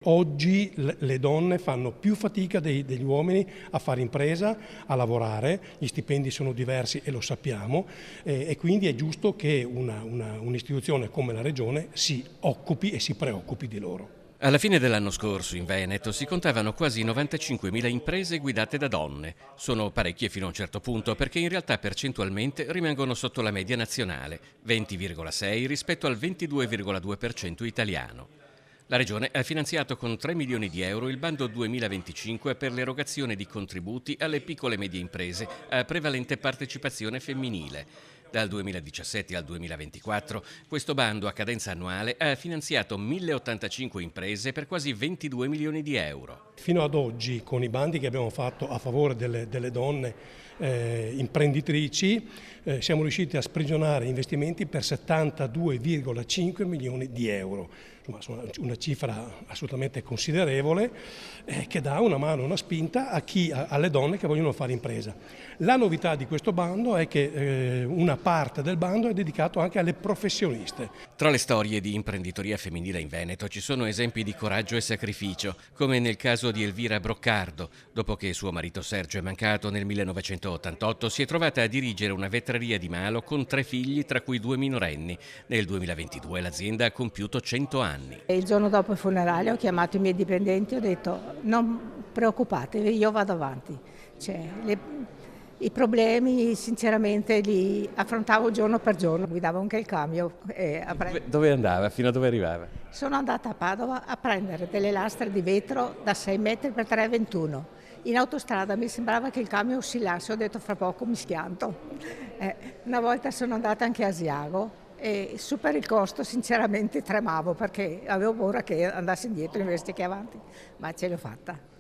Oggi le donne fanno più fatica degli uomini a fare impresa, a lavorare, gli stipendi sono diversi e lo sappiamo, e quindi è giusto che un'istituzione come la Regione si occupi e si preoccupi di loro. Alla fine dell'anno scorso in Veneto si contavano quasi 95.000 imprese guidate da donne. Sono parecchie fino a un certo punto perché in realtà percentualmente rimangono sotto la media nazionale, 20,6 rispetto al 22,2% italiano. La Regione ha finanziato con 3 milioni di euro il bando 2025 per l'erogazione di contributi alle piccole e medie imprese a prevalente partecipazione femminile. Dal 2017 al 2024 questo bando a cadenza annuale ha finanziato 1085 imprese per quasi 22 milioni di euro. Fino ad oggi, con i bandi che abbiamo fatto a favore delle donne imprenditrici, siamo riusciti a sprigionare investimenti per 72,5 milioni di euro. Insomma, una cifra assolutamente considerevole che dà una mano, una spinta alle donne che vogliono fare impresa. La novità di questo bando è che una parte del bando è dedicato anche alle professioniste. Tra le storie di imprenditoria femminile in Veneto ci sono esempi di coraggio e sacrificio, come nel caso di Elvira Broccardo. Dopo che suo marito Sergio è mancato nel 1988, si è trovata a dirigere una vetreria di Malo con 3 figli, tra cui 2 minorenni. Nel 2022 l'azienda ha compiuto 100 anni. Il giorno dopo il funerale ho chiamato i miei dipendenti e ho detto: non preoccupatevi, io vado avanti. I problemi sinceramente li affrontavo giorno per giorno, guidavo anche il camion. Dove andava? Fino a dove arrivava? Sono andata a Padova a prendere delle lastre di vetro da 6 metri per 3,21. In autostrada mi sembrava che il camion oscillasse, ho detto fra poco mi schianto. Una volta sono andata anche a Asiago e su per il costo sinceramente tremavo perché avevo paura che andasse indietro invece che avanti, ma ce l'ho fatta.